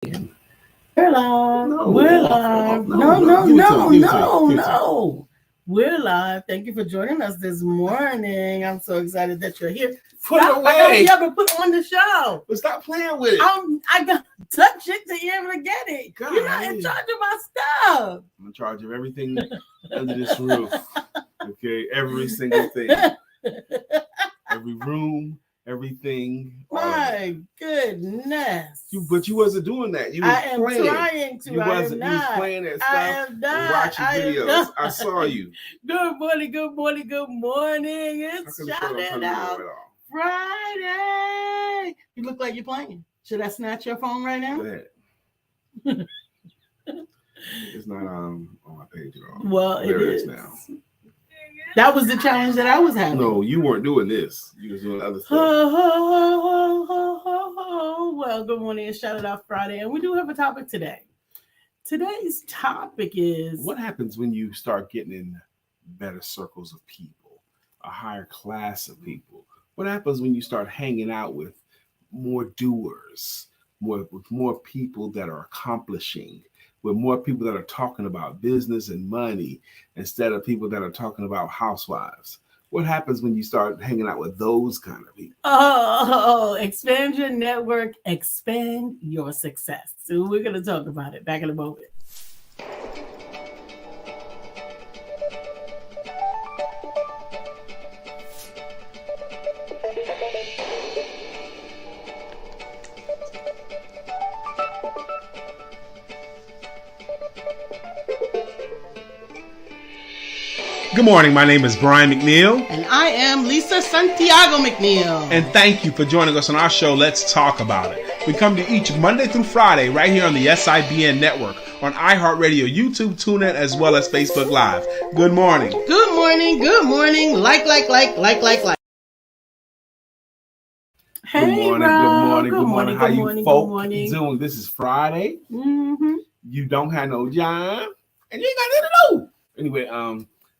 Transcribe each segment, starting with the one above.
We're live. No. We're live. No. We're live. Thank you for joining us this morning. I'm so excited that you're here. Put it I away. gotta be able to put on the show. But stop playing with it. I got to touch it to be able to get it. God. You're not in charge of my stuff. I'm in charge of everything under this roof. Okay, every single thing. Every room, everything. My goodness. But you wasn't doing that. You was I am playing. trying to. You I wasn't. am You not. was playing that stuff. I am not. Watching videos. I saw you. Good morning. Good morning. Good morning. It's Shout It Out Friday. You look like you're playing. Should I snatch your phone right now? Go ahead. It's not on my page at all. Well, there it is is now. That was the challenge that I was having. No, you weren't doing this. You was doing other stuff. Well, good morning. It's Shout It Out Friday, and we do have a topic today. Today's topic is what happens when you start getting in better circles of people, a higher class of people? What happens when you start hanging out with more doers, with more people that are accomplishing, with more people that are talking about business and money instead of people that are talking about housewives? What happens when you start hanging out with those kind of people? Oh, expand your network, expand your success. So we're going to talk about it back in a moment. Good morning. My name is Brian McNeill. And I am Lisa Santiago McNeill. And thank you for joining us on our show, Let's Talk About It. We come to each Monday through Friday right here on the SIBN Network, on iHeartRadio, YouTube, TuneIn, as well as Facebook Live. Good morning. Good morning. Good morning. Like. Hey, good morning, Rob. Good morning. How you folk doing? This is Friday. Mm-hmm. You don't have no job, and you ain't got nothing to do. Anyway,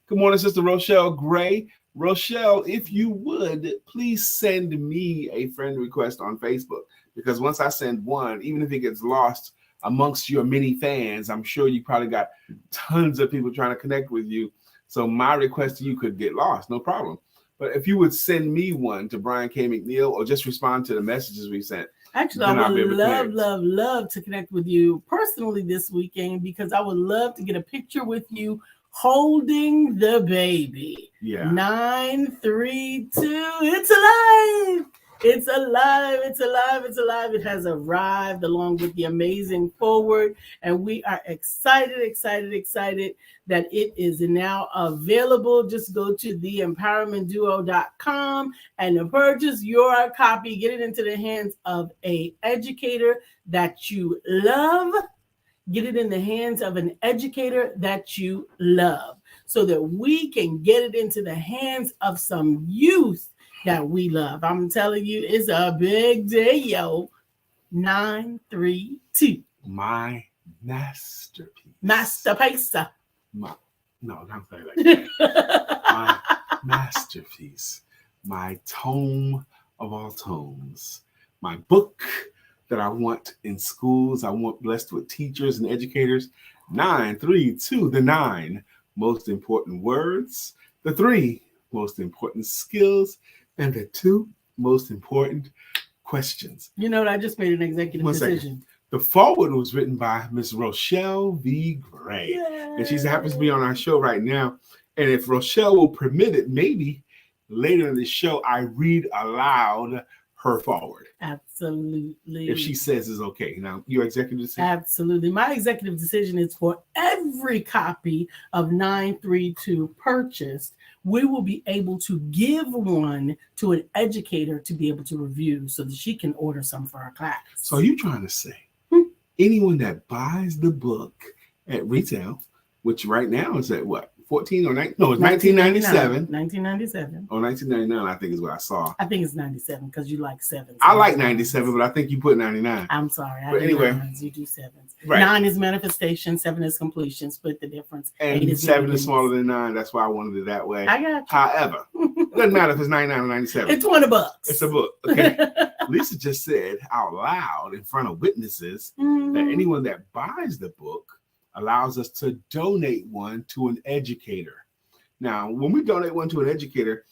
good morning, Sister Rochelle Gray. Rochelle, if you would, please send me a friend request on Facebook, because once I send one, even if it gets lost amongst your many fans, I'm sure you probably got tons of people trying to connect with you. So my request to you could get lost, no problem. But if you would send me one to Brian K. McNeill, or just respond to the messages we sent. Actually, I would love to connect with you personally this weekend, because I would love to get a picture with you holding the baby. Yeah. 932. It's alive. It's alive. It's alive. It's alive. It has arrived along with the amazing forward. And we are excited that it is now available. Just go to theempowermentduo.com and purchase your copy. Get it into the hands of an educator that you love. Get it in the hands of an educator that you love, so that we can get it into the hands of some youth that we love. I'm telling you, it's a big day, yo. 932. My masterpiece. Masterpiece. No, not like that. My masterpiece. My tome of all tomes. My book that I want in schools. I want blessed with teachers and educators. 932, the 9 most important words, the 3 most important skills, and the 2 most important questions. You know what? I just made an executive decision. Second. The foreword was written by Miss Rochelle V. Gray. Yay. And she happens to be on our show right now. And if Rochelle will permit it, maybe later in the show, I read aloud her forward. Absolutely. If she says it's okay. Now, your executive decision? Absolutely. My executive decision is for every copy of 932 purchased, we will be able to give one to an educator to be able to review, so that she can order some for her class. So are you trying to say anyone that buys the book at retail, which right now is at what, 14 or 19? No, it's 1997. 1997. Or 1999, I think is what I saw. I think it's 97 because you like sevens. I like 97, but I think you put 99. I'm sorry. But anyway, nines, you do sevens. Right. 9 is manifestation, 7 is completion. Split the difference. And 7 is smaller than 9. That's why I wanted it that way. I got you. However, it doesn't matter if it's 99 or 97. It's $20. It's a book. Okay. Lisa just said out loud in front of witnesses that anyone that buys the book allows us to donate one to an educator. Now, when we donate one to an educator,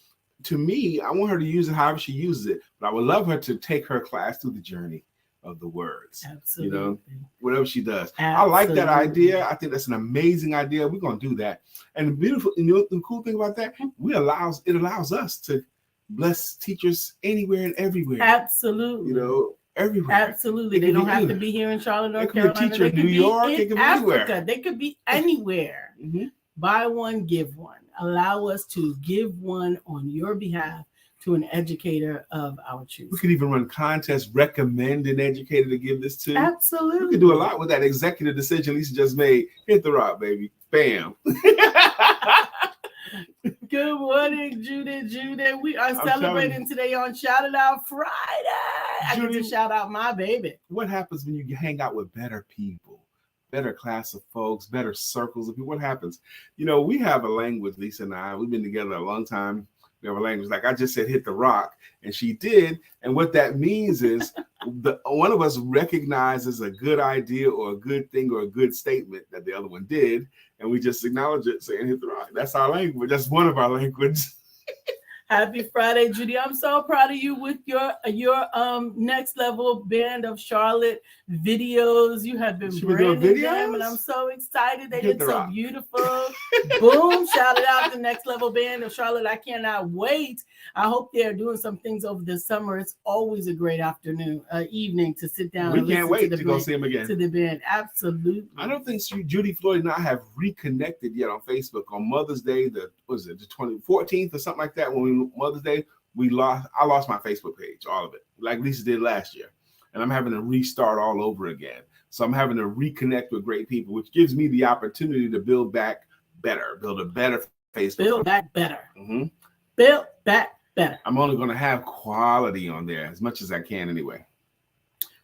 to me, I want her to use it however she uses it, but I would love her to take her class through the journey of the words. Absolutely. You know, whatever she does. Absolutely. I like that idea. I think that's an amazing idea. We're going to do that. And the beautiful, the cool thing about that, it allows us to bless teachers anywhere and everywhere. Absolutely. You know, everywhere. Absolutely. They don't have to be here in Charlotte, North Carolina. They could be a teacher in New York. It could be anywhere. They could be anywhere. Buy one, give one. Allow us to give one on your behalf to an educator of our choosing. We could even run contests, recommend an educator to give this to. Absolutely. We could do a lot with that executive decision Lisa just made. Hit the rock, baby. Bam. Good morning, Judith. We are celebrating today on Shout It Out Friday. I get to shout out my baby. What happens when you hang out with better people, better class of folks, better circles of people? What happens? You know, we have a language, Lisa and I. We've been together a long time. We have a language. Like I just said, hit the rock, and she did. And what that means is one of us recognizes a good idea or a good thing or a good statement that the other one did, and we just acknowledge it, saying hit the rock. That's our language. That's one of our languages. Happy Friday, Judy. I'm so proud of you with your next level band of Charlotte videos. You have been branding them, and I'm so excited. They look so beautiful. Boom. Shout it out to Next Level Band of Charlotte. I cannot wait. I hope they're doing some things over the summer. It's always a great evening to sit down. We can't wait to go see them again. To the band. Absolutely. I don't think Judy Floyd and I have reconnected yet on Facebook. On Mother's Day, the 14th or something like that, Mother's Day, I lost my Facebook page, all of it, like Lisa did last year. And I'm having to restart all over again. So I'm having to reconnect with great people, which gives me the opportunity to build back better, build a better Facebook. Build back better. Build back better. I'm only going to have quality on there as much as I can anyway.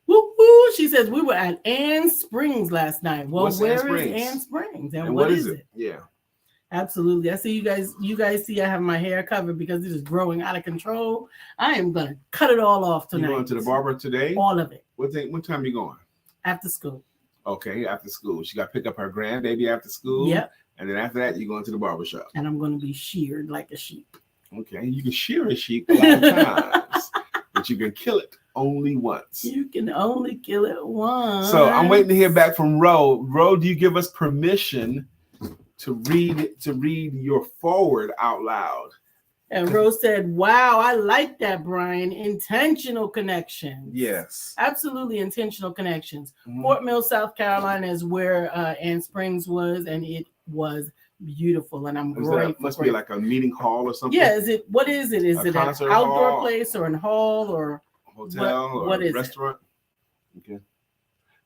Woo-hoo. She says we were at Ann Springs last night. Well, where is Ann Springs? And what is it? Yeah. Absolutely. I see you guys see I have my hair covered because it is growing out of control. I am going to cut it all off tonight. You going to the barber today? All of it. What time are you going? After school. Okay, after school. She got to pick up her grandbaby after school. Yep. And then after that, you're going to the barber shop. And I'm going to be sheared like a sheep. Okay, you can shear a sheep a lot of times, but you can kill it only once. You can only kill it once. So I'm waiting to hear back from Ro. Ro, do you give us permission to read your forward out loud? And Rose said, wow, I like that, Brian. Intentional connections. Yes. Absolutely intentional connections. Fort Mill, South Carolina is where Ann Springs was, and it was beautiful. And I'm grateful. Must be like a meeting hall or something? Yeah, what is it? Is it an outdoor place or a hall or hotel or a restaurant? Okay.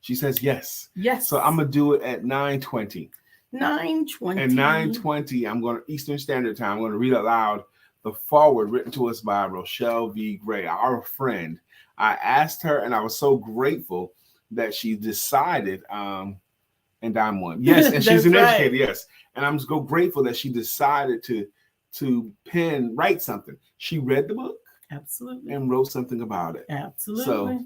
She says yes. Yes. So I'm going to do it at 9:20. 9:20. At 9:20, I'm going to Eastern Standard Time. I'm going to read out loud the foreword written to us by Rochelle V. Gray, our friend. I asked her, and I was so grateful that she decided, and I'm one. Yes, and she's an educator, yes. And I'm so grateful that she decided to write something. She read the book. Absolutely. And wrote something about it. Absolutely. So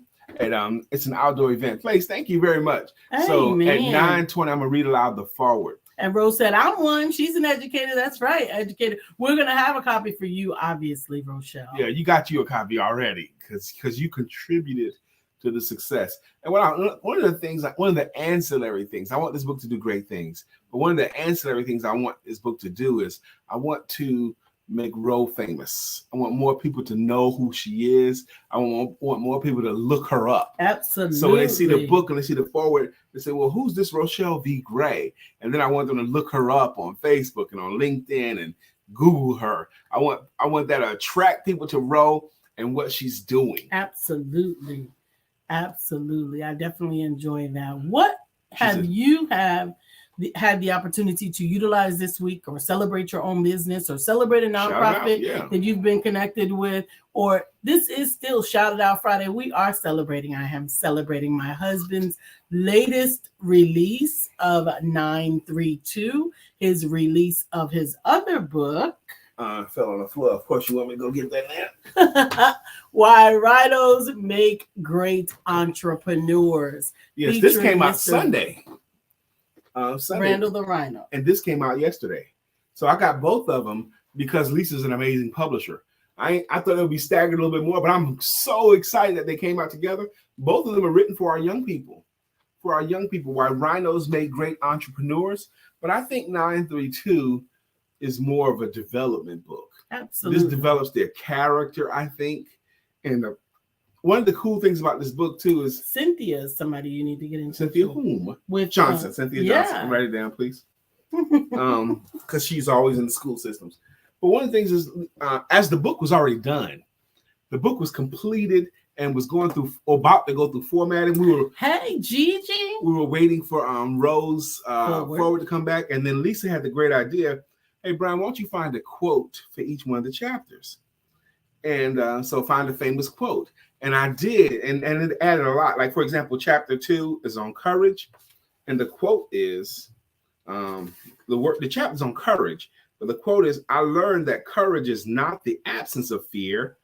it's an outdoor event place. Thank you very much. Hey, so man. At 9:20, I'm going to read aloud the foreword. And Rose said, I'm one. She's an educator. That's right, educator. We're going to have a copy for you, obviously, Rochelle. Yeah, you got you a copy already because you contributed to the success. And one of the ancillary things, I want this book to do great things. But one of the ancillary things I want this book to do is I want to make Ro famous. I want more people to know who she is. I want more people to look her up. Absolutely. So when they see the book and they see the foreword, they say, well, who's this Rochelle V. Gray? And then I want them to look her up on Facebook and on LinkedIn and Google her. I want that to attract people to Ro and what she's doing. Absolutely. I definitely enjoy that. What have you have had the opportunity to utilize this week, or celebrate your own business, or celebrate a nonprofit that you've been connected with, or this is still Shout It Out Friday. We are celebrating. I am celebrating my husband's latest release of 932, his release of his other book. Fell on the floor. Of course, you want me to go get that now? Why Rhinos Make Great Entrepreneurs. Yes, this came out Sunday. Randall the Rhino. And this came out yesterday. So I got both of them because Lisa's an amazing publisher. I thought it would be staggered a little bit more, but I'm so excited that they came out together. Both of them are written for our young people. For our young people, Why Rhinos Make Great Entrepreneurs. But I think 932 is more of a development book. Absolutely. This develops their character, I think. And one of the cool things about this book, too, is Cynthia is somebody you need to get into. Cynthia whom? With Johnson. Cynthia Johnson. Write it down, please. Because she's always in the school systems. But one of the things is, as the book was already done, the book was completed and was going through, about to go through formatting. Hey, Gigi. We were waiting for Rose Forward to come back. And then Lisa had the great idea, hey, Brian, why don't you find a quote for each one of the chapters? And so find a famous quote. And I did, and it added a lot. Like, for example, chapter 2 is on courage. And the quote is, the chapter's on courage. But the quote is, I learned that courage is not the absence of fear,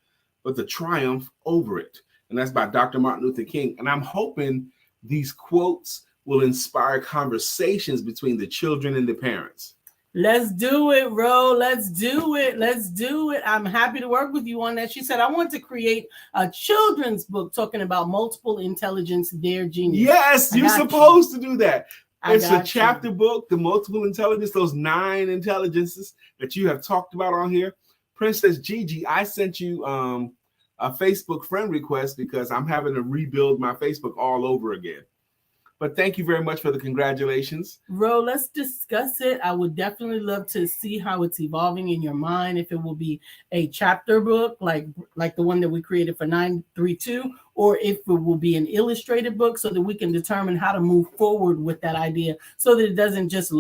but the triumph over it. And that's by Dr. Martin Luther King. And I'm hoping these quotes will inspire conversations between the children and the parents. Let's do it, Ro. Let's do it. Let's do it. I'm happy to work with you on that. She said, I want to create a children's book talking about multiple intelligence, their genius. Yes, you're supposed to do that. It's a chapter book, the multiple intelligence, those 9 intelligences that you have talked about on here. Princess Gigi, I sent you a Facebook friend request because I'm having to rebuild my Facebook all over again. But thank you very much for the congratulations. Ro, let's discuss it. I would definitely love to see how it's evolving in your mind. If it will be a chapter book like the one that we created for 932, or if it will be an illustrated book so that we can determine how to move forward with that idea so that it doesn't just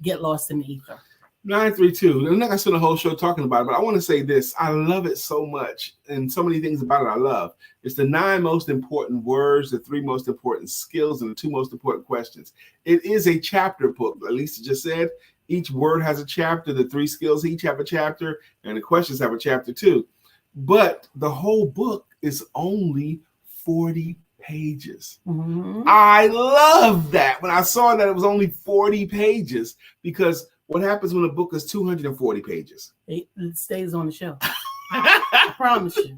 get lost in the ether. 932. I'm not going to spend a whole show talking about it, but I want to say this. I love it so much, and so many things about it I love. It's the 9 most important words, the 3 most important skills, and the 2 most important questions. It is a chapter book. Lisa just said each word has a chapter. The 3 skills each have a chapter, and the questions have a chapter too. But the whole book is only 40 pages. Mm-hmm. I love that. When I saw that it was only 40 pages, because what happens when a book is 240 pages? It stays on the shelf. I promise you.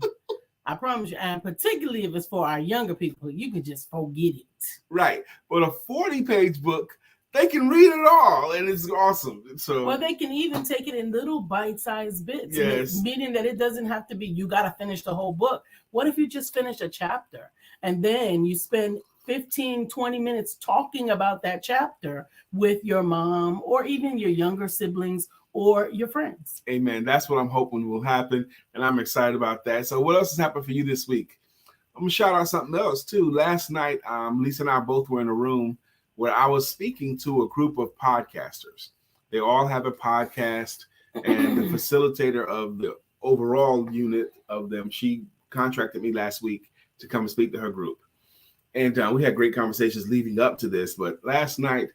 I promise you. And particularly if it's for our younger people, you can just forget it. Right. But a 40-page book, they can read it all, and it's awesome. So, well, they can even take it in little bite-sized bits. Yes. Meaning that it doesn't have to be, you got to finish the whole book. What if you just finish a chapter and then you spend 15, 20 minutes talking about that chapter with your mom or even your younger siblings or your friends? Amen. That's what I'm hoping will happen, and I'm excited about that. So what else has happened for you this week? I'm going to shout out something else, too. Last night, Lisa and I both were in a room where I was speaking to a group of podcasters. They all have a podcast, and the facilitator of the overall unit of them, she contracted me last week to come and speak to her group. And we had great conversations leading up to this. But last night,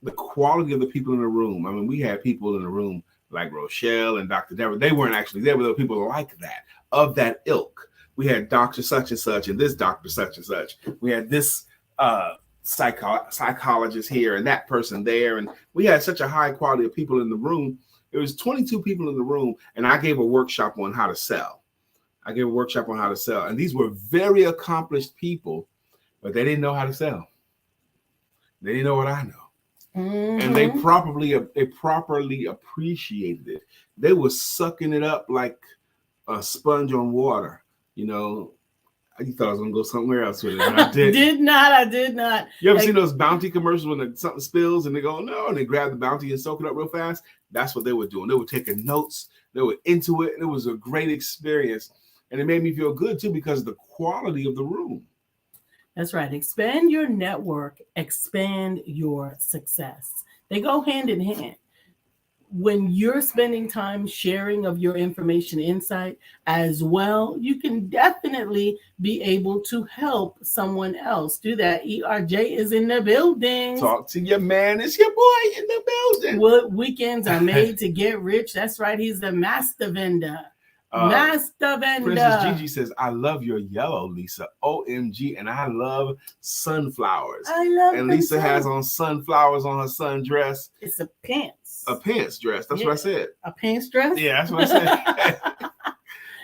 the quality of the people in the room, I mean, we had people in the room like Rochelle and Dr. Deborah. They weren't actually there, but there were people like that, of that ilk. We had Dr. such and such and this Dr. such and such. We had this psychologist here and that person there. And we had such a high quality of people in the room. There was 22 people in the room, and I gave a workshop on how to sell. And these were very accomplished people, but they didn't know how to sell. They didn't know what I know. Mm-hmm. And they properly appreciated it. They were sucking it up like a sponge on water. You know, you thought I was going to go somewhere else with it, and I didn't. I did not. You ever seen those bounty commercials when something spills and they go, no, and they grab the bounty and soak it up real fast? That's what they were doing. They were taking notes. They were into it, and it was a great experience. And it made me feel good, too, because of the quality of the room. That's right. Expand your network. Expand your success. They go hand in hand. When you're spending time sharing of your information insight as well, you can definitely be able to help someone else do that. ERJ is in the building. Talk to your man. It's your boy in the building. What weekends are made to get rich? That's right. He's the master vendor. Master vendor. Princess Gigi says, I love your yellow, Lisa. OMG. And I love sunflowers. I love And Lisa has on sunflowers on her sundress. It's a pants. A pants dress. That's what I said. A pants dress? Yeah, that's what I said.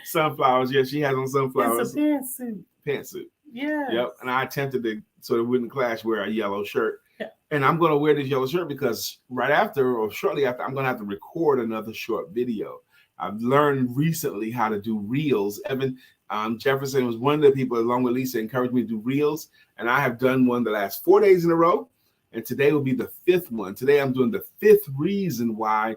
Sunflowers. Yeah, she has on sunflowers. It's a pantsuit. Pantsuit. Yeah. Yep. And I attempted to, so it wouldn't clash, wear a yellow shirt. Yeah. And I'm going to wear this yellow shirt because right after or shortly after, I'm going to have to record another short video. I've learned recently how to do reels. Evan Jefferson was one of the people, along with Lisa, encouraged me to do reels. And I have done one the last 4 days in a row. And today will be the fifth one. Today I'm doing the fifth reason why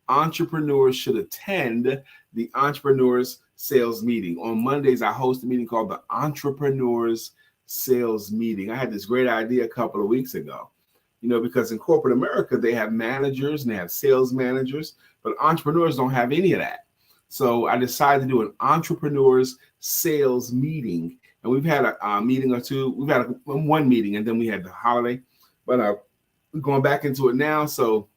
entrepreneurs should attend the Entrepreneurs Sales Meeting. On Mondays, I host a meeting called the Entrepreneurs Sales Meeting. I had this great idea a couple of weeks ago. You know, because in corporate America, they have managers and they have sales managers, but entrepreneurs don't have any of that. So I decided to do an entrepreneurs sales meeting. And we've had a meeting or two. We've had one meeting and then we had the holiday, but we're going back into it now. So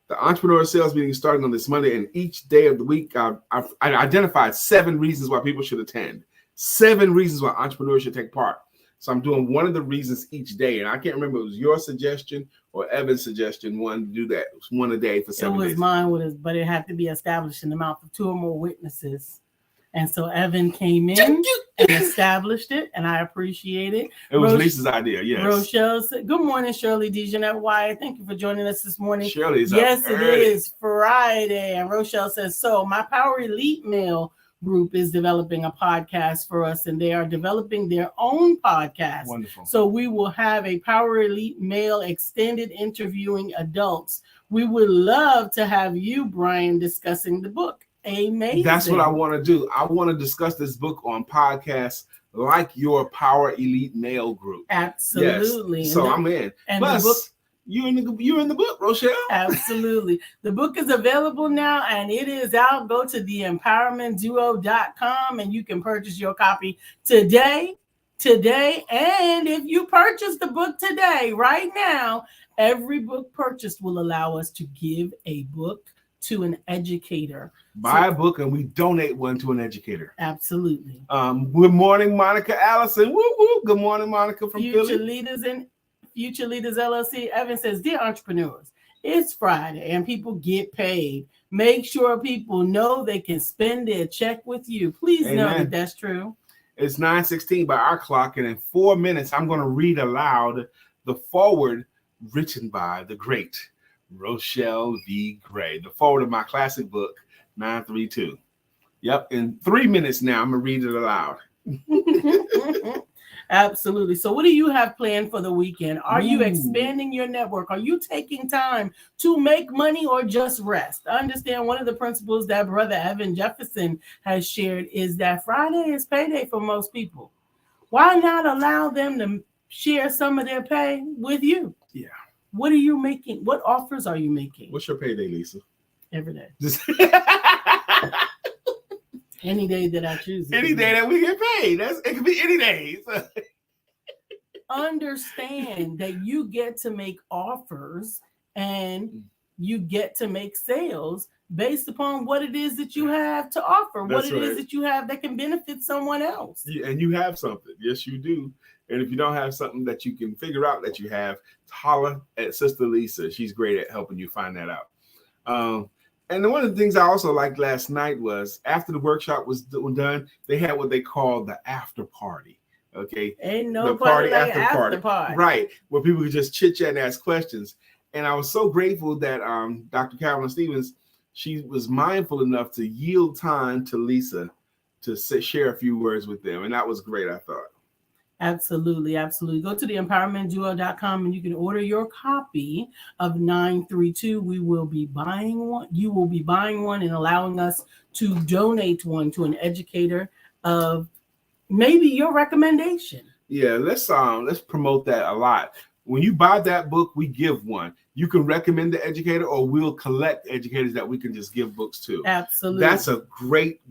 the entrepreneur sales meeting is starting on this Monday, and each day of the week, I identified 7 reasons why people should attend, 7 reasons why entrepreneurs should take part. So I'm doing one of the reasons each day. And I can't remember if it was your suggestion or Evan's suggestion, one to do that. It was one a day for 7 days. It was mine, but it had to be established in the mouth of 2 or more witnesses. And so Evan came in and established it, and I appreciate it. It was Lisa's idea, yes. Rochelle said, good morning, Shirley DeJeanette Wyatt. Thank you for joining us this morning. Shirley's yes, up it early. is Friday. And Rochelle says, so my Power Elite Mail group is developing a podcast for us, and they are developing their own podcast. Wonderful. So we will have a Power Elite Male extended interviewing adults. We would love to have you, Brian, discussing the book. Amazing. That's what I want to do. I want to discuss this book on podcasts like your Power Elite Male group. Absolutely. Yes. So I'm in. And plus, the book, you're in the book, Rochelle. Absolutely. The book is available now and it is out. Go to theempowermentduo.com and you can purchase your copy today. And if you purchase the book today, right now, every book purchased will allow us to give a book to an educator. Buy a book and we donate one to an educator. Absolutely. Good morning, Monica Allison. Woo woo. Good morning, Monica from Future Philly. Future Leaders LLC. Evan says, dear entrepreneurs, it's Friday and people get paid. Make sure people know they can spend their check with you. Please know that that's true. It's 9:16 by our clock, and in 4 minutes, I'm going to read aloud the foreword written by the great Rochelle V. Gray, the foreword of my classic book, 932. Yep, in 3 minutes now, I'm going to read it aloud. Absolutely. So what do you have planned for the weekend? Are you expanding your network? Are you taking time to make money or just rest? I understand one of the principles that Brother Evan Jefferson has shared is that Friday is payday for most people. Why not allow them to share some of their pay with you? Yeah. What are you making? What offers are you making? What's your payday, Lisa? Every day. Any day that I choose. Any day that we get paid. It could be any days. Understand that you get to make offers and you get to make sales based upon what it is that you have to offer, what it is that you have that can benefit someone else. Yeah, and you have something. Yes, you do. And if you don't have something that you can figure out that you have, holler at Sister Lisa. She's great at helping you find that out. And one of the things I also liked last night was after the workshop was done, they had what they call the after party. Okay. Ain't no the party like after party. Right. Where people could just chit chat and ask questions. And I was so grateful that Dr. Carolyn Stevens, she was mindful enough to yield time to Lisa to share a few words with them. And that was great, I thought. Absolutely, absolutely. Go to theempowermentduo.com and you can order your copy of 932. We will be buying one. You will be buying one and allowing us to donate one to an educator of maybe your recommendation. Yeah, let's promote that a lot. When you buy that book, we give one. You can recommend the educator, or we'll collect educators that we can just give books to. Absolutely. That's a great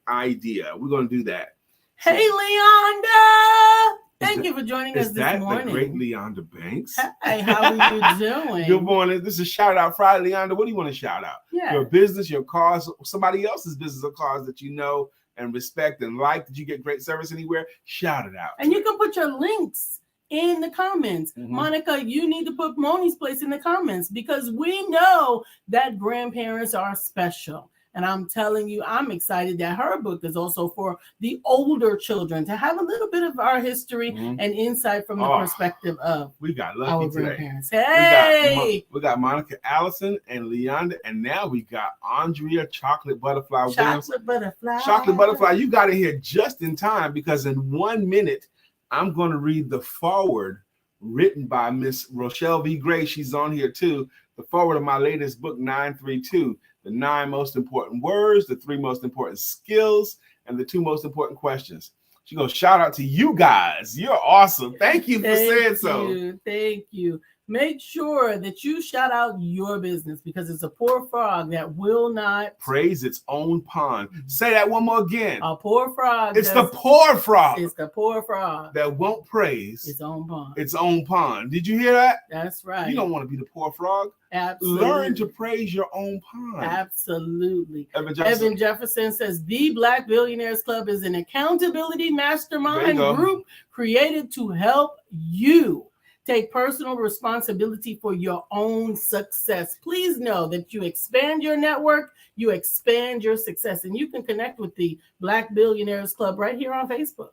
idea. We're going to do that. Hey, Leonda! Thank you for joining us this morning. The great Leonda Banks. Hey, how are you doing? Good morning. This is Shout Out Friday. Leonda, what do you want to shout out? Yeah. Your business, your cause, somebody else's business or cause that you know and respect and like. Did you get great service anywhere? Shout it out. And you can put your links in the comments. Mm-hmm. Monica, you need to put Moni's place in the comments, because we know that grandparents are special. And I'm telling you, I'm excited that her book is also for the older children, to have a little bit of our history and insight from the perspective of we got our lucky grandparents. Today. Hey! We got Monica Allison and Leonda, and now we got Andrea Chocolate Butterfly. Chocolate Butterfly. Chocolate Butterfly, you got in here just in time, because in 1 minute, I'm going to read the foreword written by Miss Rochelle V. Gray. She's on here too. The foreword of my latest book, 932. The 9 most important words, the 3 most important skills, and the 2 most important questions. She goes, shout out to you guys. You're awesome. Thank you for saying so. Thank you. Make sure that you shout out your business, because it's a poor frog that will not praise its own pond. Say that one more again. A poor frog. It's the poor frog. It's the poor frog that won't praise its own pond. Its own pond. Did you hear that? That's right. You don't want to be the poor frog. Absolutely. Learn to praise your own pond. Absolutely. Evan Jefferson says the Black Billionaires Club is an accountability mastermind group created to help you take personal responsibility for your own success. Please know that you expand your network, you expand your success, and you can connect with the Black Billionaires Club right here on Facebook.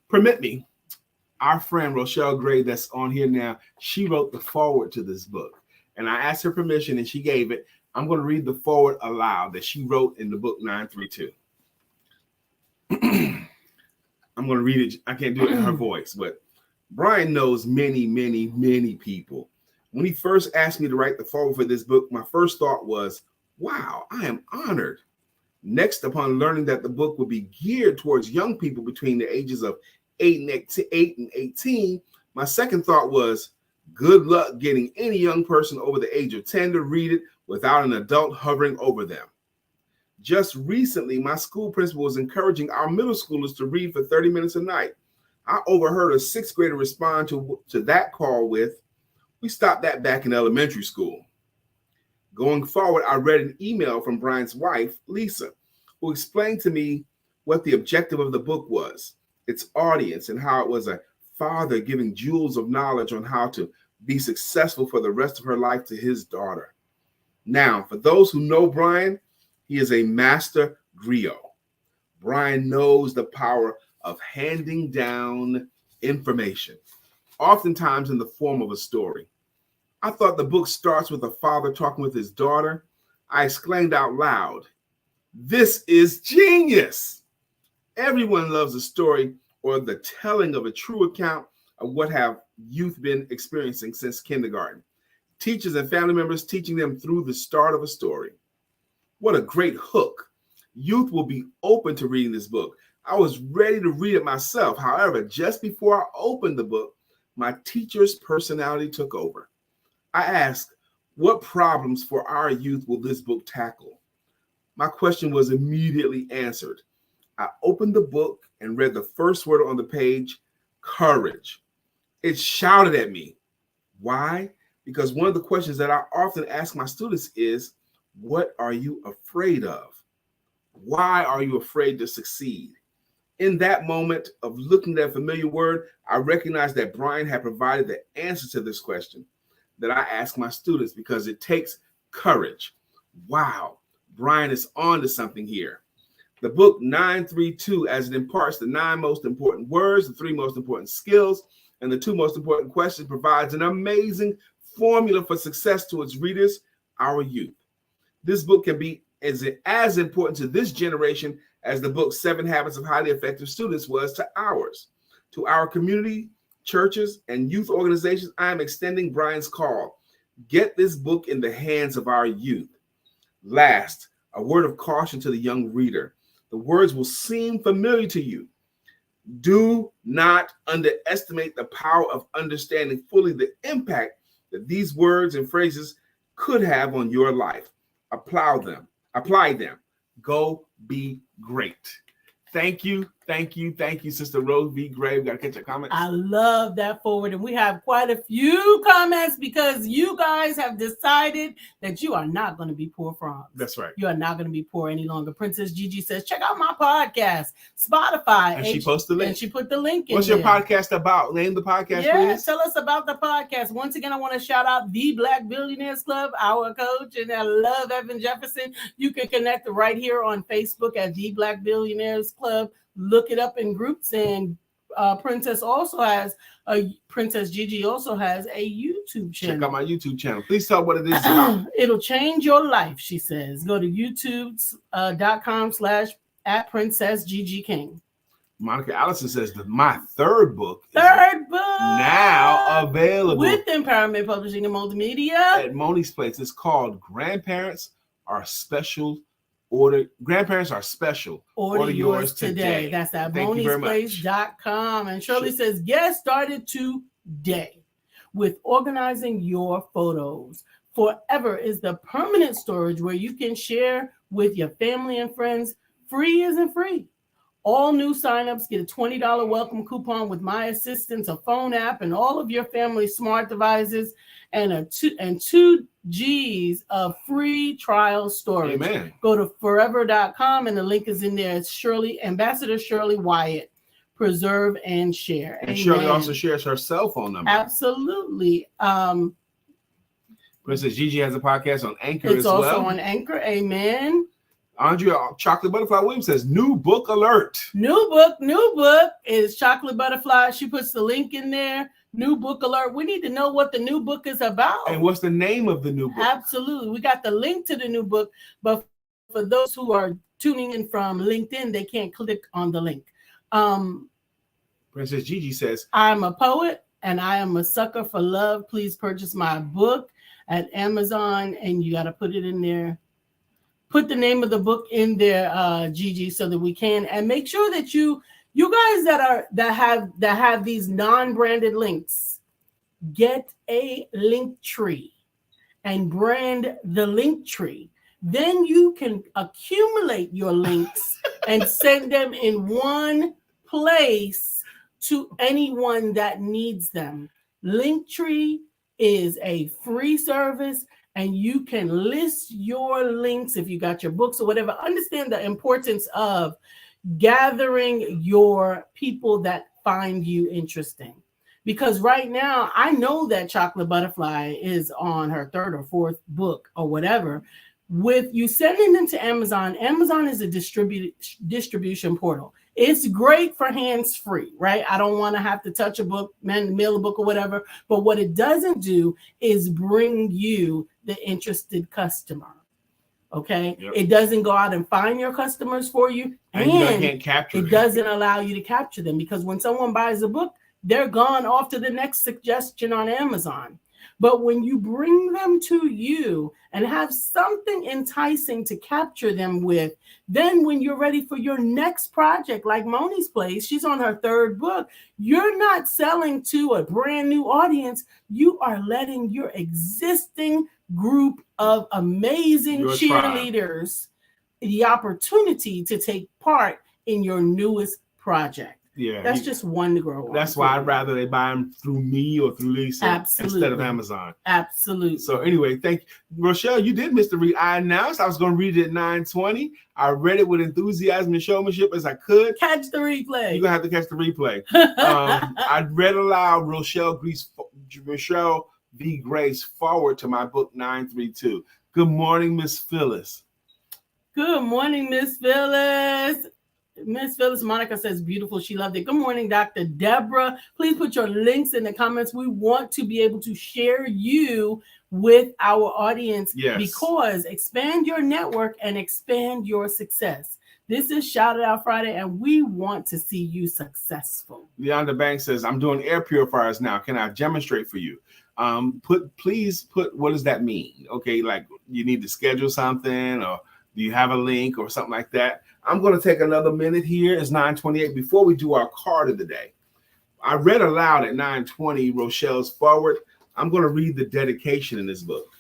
Permit me, our friend Rochelle Gray that's on here now, she wrote the foreword to this book. And I asked her permission and she gave it. I'm going to read the foreword aloud that she wrote in the book 932. I'm going to read it. I can't do it in her voice, but Brian knows many, many, many people. When he first asked me to write the foreword for this book, my first thought was, wow, I am honored. Next, upon learning that the book would be geared towards young people between the ages of 8 and 18, my second thought was, good luck getting any young person over the age of 10 to read it without an adult hovering over them. Just recently, my school principal was encouraging our middle schoolers to read for 30 minutes a night. I overheard a 6th grader respond to that call with, we stopped that back in elementary school. Going forward, I read an email from Brian's wife, Lisa, who explained to me what the objective of the book was, its audience, and how it was a father giving jewels of knowledge on how to be successful for the rest of her life to his daughter. Now, for those who know Brian, he is a master griot. Brian knows the power of handing down information, oftentimes in the form of a story. I thought the book starts with a father talking with his daughter. I exclaimed out loud, this is genius. Everyone loves a story or the telling of a true account of what have youth been experiencing since kindergarten. Teachers and family members teaching them through the start of a story. What a great hook. Youth will be open to reading this book. I was ready to read it myself. However, just before I opened the book, my teacher's personality took over. I asked, what problems for our youth will this book tackle? My question was immediately answered. I opened the book and read the first word on the page, courage. It shouted at me. Why? Because one of the questions that I often ask my students is, what are you afraid of? Why are you afraid to succeed? In that moment of looking at a familiar word, I recognized that Brian had provided the answer to this question that I ask my students, because it takes courage. Wow, Brian is on to something here. The book 932, as it imparts the 9 most important words, the 3 most important skills, and the 2 most important questions, provides an amazing formula for success to its readers, our youth. This book can be as important to this generation as the book 7 Habits of Highly Effective Students was to ours. To our community, churches, and youth organizations, I am extending Brian's call. Get this book in the hands of our youth. Last, a word of caution to the young reader. The words will seem familiar to you. Do not underestimate the power of understanding fully the impact that these words and phrases could have on your life. Apply them. Go be great. Thank you, Sister Rose B. Gray. We got to catch your comments. I love that forward. And we have quite a few comments because you guys have decided that you are not going to be poor frogs. That's right. You are not going to be poor any longer. Princess Gigi says, check out my podcast, Spotify. And she posted the link. And she put the link in. What's your podcast about? Name the podcast, please. Tell us about the podcast. Once again, I want to shout out the Black Billionaires Club, our coach, and I love Evan Jefferson. You can connect right here on Facebook at the Black Billionaires Club. Look it up in groups, and Princess Gigi also has a YouTube channel. Check out my YouTube channel. Please tell what it is about. It'll change your life, she says. Go to youtube.com/@PrincessGigiKing. Monica Allison says that my third book now available with Empowerment Publishing and Multimedia at Moni's Place. It's called Grandparents Are Special. Order yours today. That's at monisplace.com. And Shirley says, get started today with organizing your photos. Forever is the permanent storage where you can share with your family and friends. Free isn't free. All new signups get a $20 welcome coupon with My Assistance, a phone app, and all of your family's smart devices, and two G's of free trial storage. Amen. Go to forever.com and the link is in there. It's Ambassador Shirley Wyatt. Preserve and share. And Shirley also shares her cell phone number. Absolutely. Princess Gigi has a podcast on Anchor as well. It's also on Anchor. Amen. Andrea Chocolate Butterfly Williams says, new book alert. New book is Chocolate Butterfly. She puts the link in there. New book alert. We need to know what the new book is about. And what's the name of the new book? Absolutely. We got the link to the new book, but for those who are tuning in from LinkedIn, they can't click on the link. Princess Gigi says, I'm a poet and I am a sucker for love. Please purchase my book at Amazon, and you got to put it in there. Put the name of the book in there, Gigi, so that we can, and make sure that you guys that have these non-branded links, get a link tree and brand the link tree. Then you can accumulate your links and send them in one place to anyone that needs them. Linktree is a free service, and you can list your links if you got your books or whatever. Understand the importance of gathering your people that find you interesting. Because right now, I know that Chocolate Butterfly is on her third or fourth book or whatever. With you sending them to Amazon, Amazon is a distribution portal. It's great for hands-free, right? I don't want to have to touch a book, mail a book or whatever. But what it doesn't do is bring you the interested customer. Okay? Yep. It doesn't go out and find your customers for you. And you can't capture them. It doesn't allow you to capture them, because when someone buys a book, they're gone off to the next suggestion on Amazon. But when you bring them to you and have something enticing to capture them with, then when you're ready for your next project, like Moni's Place, she's on her third book, you're not selling to a brand new audience. You are letting your existing group of amazing cheerleaders the opportunity to take part in your newest project. Yeah, that's just one to grow on. That's why I'd rather they buy them through me or through Lisa instead of Amazon. Absolutely. So anyway, thank you. Rochelle, you did miss the read. I announced I was going to read it at 9:20. I read it with enthusiasm and showmanship as I could. Catch the replay. You're going to have to catch the replay. I read aloud Rochelle V. Grace forward to my book 932. Good morning, Miss Phyllis. Good morning, Miss Phyllis. Miss Phyllis, Monica says, beautiful. She loved it. Good morning, Dr. Deborah. Please put your links in the comments. We want to be able to share you with our audience, because expand your network and expand your success. This is Shout It Out Friday, and we want to see you successful. Leonda Banks says, I'm doing air purifiers now. Can I demonstrate for you? Please put, what does that mean? Okay, like you need to schedule something, or Do you have a link or something like that? I'm going to take another minute here. It's 9:28 before we do our card of the day. I read aloud at 9:20 Rochelle's forward. I'm going to read the dedication in this book.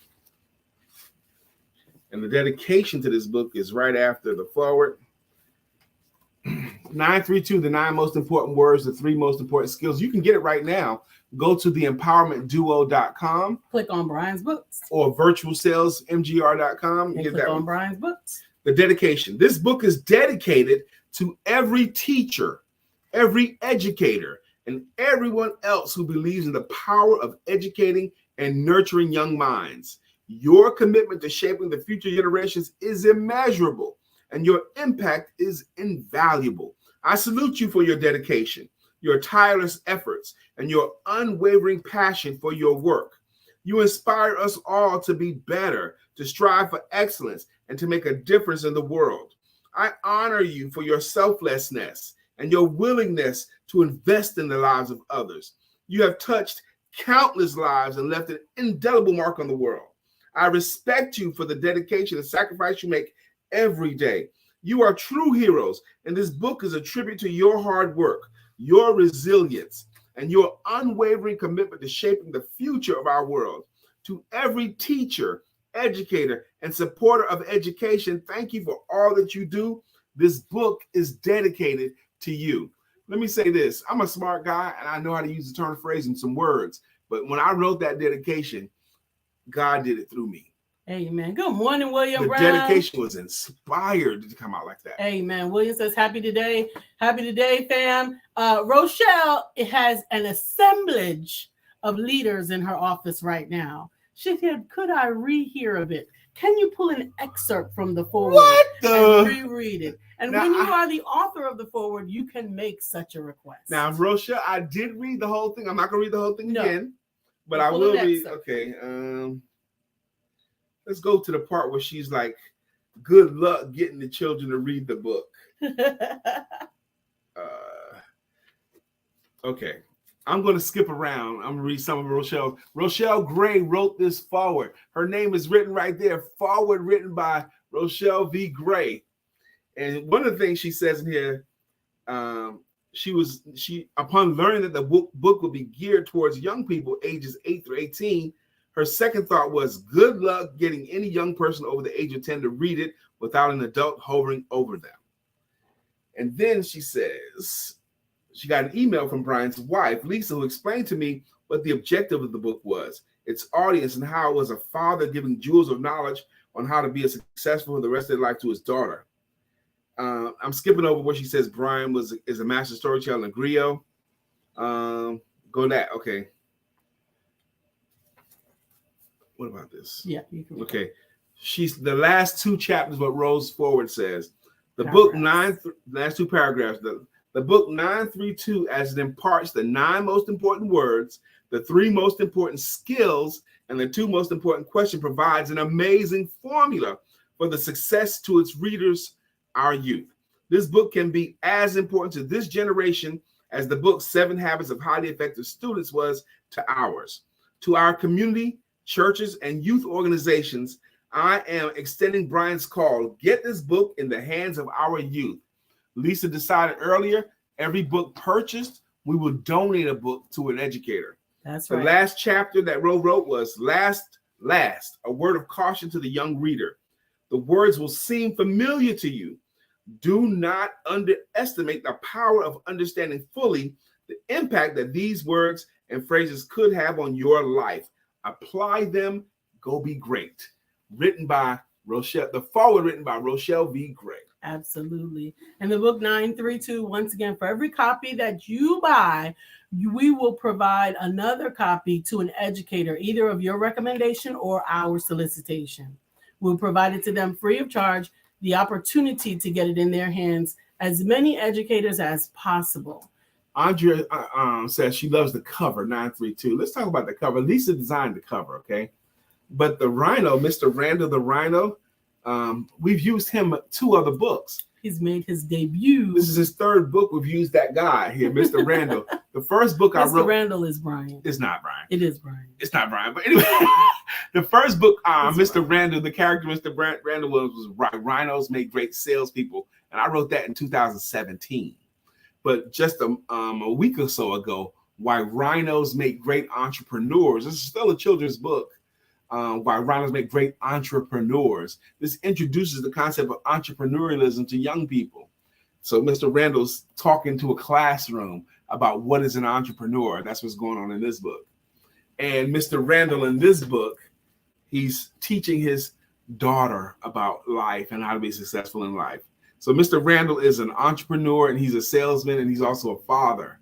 And the dedication to this book is right after the forward. 932, the 9 most important words, the 3 most important skills. You can get it right now. Go to theempowermentduo.com. Click on Brian's books. Or virtualsalesmgr.com. And get click that on one. Brian's books. The dedication. This book is dedicated to every teacher, every educator, and everyone else who believes in the power of educating and nurturing young minds. Your commitment to shaping the future generations is immeasurable, and your impact is invaluable. I salute you for your dedication, your tireless efforts, and your unwavering passion for your work. You inspire us all to be better, to strive for excellence, and to make a difference in the world. I honor you for your selflessness and your willingness to invest in the lives of others. You have touched countless lives and left an indelible mark on the world. I respect you for the dedication and sacrifice you make every day. You are true heroes, and this book is a tribute to your hard work, your resilience, and your unwavering commitment to shaping the future of our world. To every teacher, educator, and supporter of education, thank you for all that you do. This book is dedicated to you. Let me say this. I'm a smart guy, and I know how to use the turn of phrase and some words. But when I wrote that dedication, God did it through me. Amen. Good morning, William Brown. The dedication was inspired to come out like that. Amen. William says, happy today. Happy today, fam. Rochelle has an assemblage of leaders in her office right now. She said, could I rehear of it? Can you pull an excerpt from the forward and reread it? And now, when you are the author of the forward, you can make such a request. Now, Rochelle, I did read the whole thing. I'm not going to read the whole thing again, but I will read. Okay. Let's go to the part where she's like, good luck getting the children to read the book. Okay. I'm going to skip around. I'm going to read some of Rochelle. Rochelle Gray wrote this forward. Her name is written right there. Forward written by Rochelle V. Gray. And one of the things she says in here, she upon learning that the book would be geared towards young people ages 8 through 18, her second thought was, good luck getting any young person over the age of 10 to read it without an adult hovering over them. And then she says, she got an email from Brian's wife, Lisa, who explained to me what the objective of the book was, its audience, and how it was a father giving jewels of knowledge on how to be a successful for the rest of their life to his daughter. I'm skipping over where she says Brian is a master storyteller in Griot. Go that. Okay. What about this? Yeah. You can okay. She's the last 2 chapters, what Rose Forward says. The book last 2 paragraphs. The book 932, as it imparts the 9 most important words, the 3 most important skills, and the 2 most important questions, provides an amazing formula for the success to its readers, our youth. This book can be as important to this generation as the book 7 Habits of Highly Effective Students was to ours. To our community, churches, and youth organizations, I am extending Brian's call. Get this book in the hands of our youth. Lisa decided earlier, every book purchased, we will donate a book to an educator. That's right. The last chapter that Ro wrote was last, a word of caution to the young reader. The words will seem familiar to you. Do not underestimate the power of understanding fully the impact that these words and phrases could have on your life. Apply them, go be great. Written by Rochelle, the forward written by Rochelle V. Gray. Absolutely. And the book 932, once again, for every copy that you buy, we will provide another copy to an educator, either of your recommendation or our solicitation. We'll provide it to them free of charge, the opportunity to get it in their hands, as many educators as possible. Andrea says she loves the cover, 932. Let's talk about the cover. Lisa designed the cover, okay? But the Rhino, Mr. Randall the Rhino, we've used him 2 other books. He's made his debut. This is his 3rd book. We've used that guy here, Mr. Randall. The first book I wrote. Mr. Randall is Brian. It's not Brian. It is Brian. It's not Brian. But anyway, the first book, Mr. Brian. Randall, the character Mr. Randall was Rhinos Make Great Salespeople. And I wrote that in 2017. But just a week or so ago, Why Rhinos Make Great Entrepreneurs. This is still a children's book. Why Rhinos Make Great Entrepreneurs. This introduces the concept of entrepreneurialism to young people. So Mr. Randall's talking to a classroom about what is an entrepreneur. That's what's going on in this book. And Mr. Randall in this book, he's teaching his daughter about life and how to be successful in life. So Mr. Randall is an entrepreneur, and he's a salesman, and he's also a father.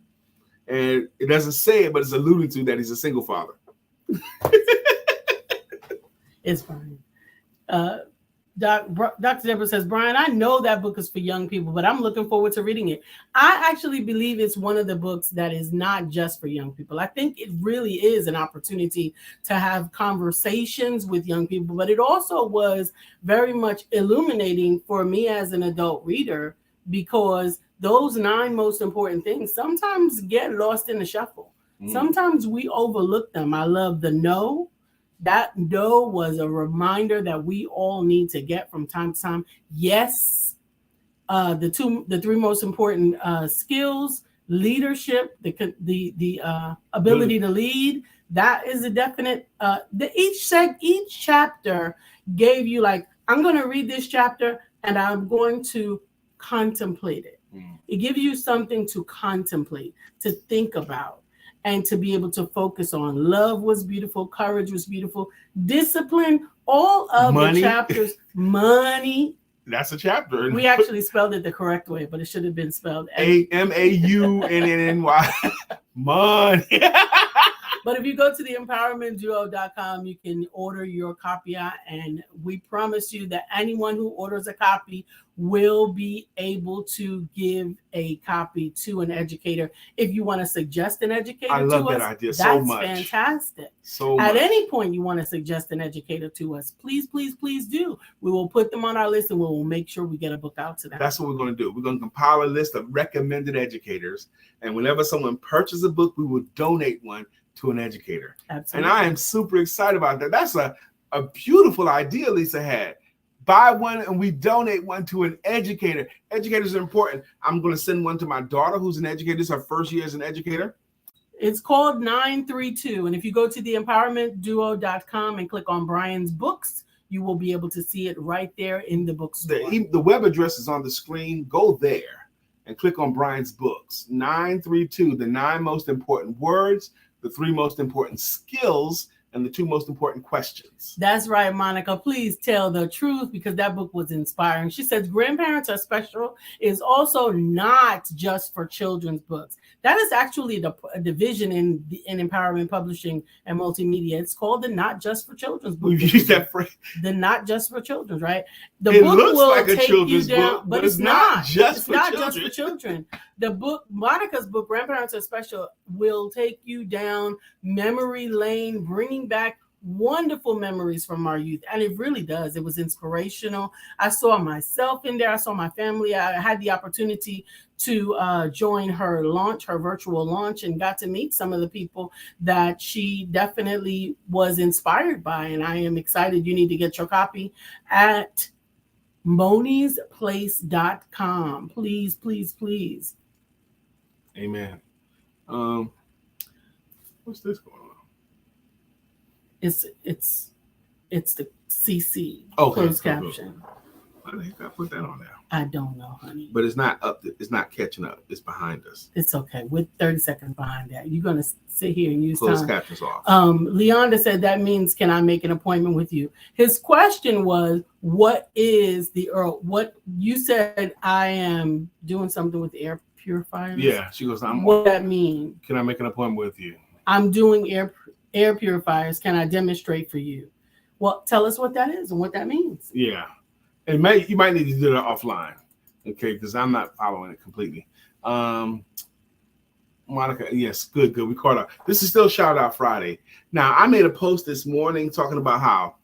And it doesn't say it, but it's alluding to that he's a single father. It's fine. Dr. Deborah says, Brian, I know that book is for young people, but I'm looking forward to reading it. I actually believe it's one of the books that is not just for young people. I think it really is an opportunity to have conversations with young people, but it also was very much illuminating for me as an adult reader, because those 9 most important things sometimes get lost in the shuffle. Sometimes we overlook them. I love the no. That no was a reminder that we all need to get from time to time. Yes, the 3 most important skills: leadership, the ability to lead. That is a definite. Each chapter gave you, like, I'm going to read this chapter and I'm going to contemplate it. It gives you something to contemplate, to think about, and to be able to focus on. Love was beautiful. Courage was beautiful. Discipline, all of the chapters. Money. That's a chapter. We actually spelled it the correct way, but it should have been spelled AMAUNNY. Money. But if you go to the empowermentduo.com, you can order your copy out, and we promise you that anyone who orders a copy will be able to give a copy to an educator. If you want to suggest an educator I love to that us, idea that's so much. Fantastic. So At much. any point you want to suggest an educator to us, please, please, please do. We will put them on our list, and we will make sure we get a book out to them. That's what we're going to do. We're going to compile a list of recommended educators, and whenever someone purchases a book, we will donate one to an educator. Absolutely. And I am super excited about that. That's a beautiful idea Lisa had. Buy one and we donate one to an educator. Educators are important. I'm going to send one to my daughter, who's an educator. This is her first year as an educator. It's called 932. And if you go to the empowermentduo.com and click on Brian's books, you will be able to see it right there in the bookstore. The web address is on the screen. Go there and click on Brian's books. 932, the 9 most important words, the 3 most important skills, and the 2 most important questions. That's right, Monica. Please tell the truth, because that book was inspiring. She says Grandparents Are Special is also not just for children's books. That is actually a division in Empowerment Publishing and Multimedia. It's called the Not Just for Children's book. We've used that phrase. The Not Just for Children, right? The It book looks will like a take children's you down, book, but it's not just it's for not children. just for children. The book, Monica's book, Grandparents Are Special, will take you down memory lane, bringing back wonderful memories from our youth. And it really does. It was inspirational. I saw myself in there. I saw my family. I had the opportunity to join her launch, her virtual launch, and got to meet some of the people that she definitely was inspired by. And I am excited. You need to get your copy at moniesplace.com. Please, please, please. Amen. What's this going on? It's the CC cool. closed caption. Why the heck I put that on there? I don't know, honey. But it's not up. It's not catching up. It's behind us. It's okay. With 30 seconds behind that, you're gonna sit here and use Close time. captions off. Leonda said that means, can I make an appointment with you? His question was, what is the Earl? What you said? I am doing something with air purifiers. Yeah, she goes. What does that mean? Can I make an appointment with you? I'm doing air purifiers. Can I demonstrate for you? Well, tell us what that is and what that means. Yeah, and you might need to do that offline, okay? Because I'm not following it completely. Monica, yes, good. We caught up. This is still Shout Out Friday. Now, I made a post this morning talking about how